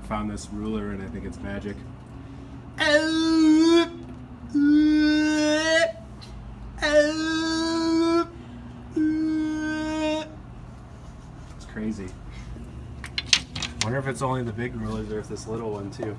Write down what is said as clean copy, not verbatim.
found this ruler and I think it's magic. It's crazy. Wonder if it's only the big rulers or if this little one too.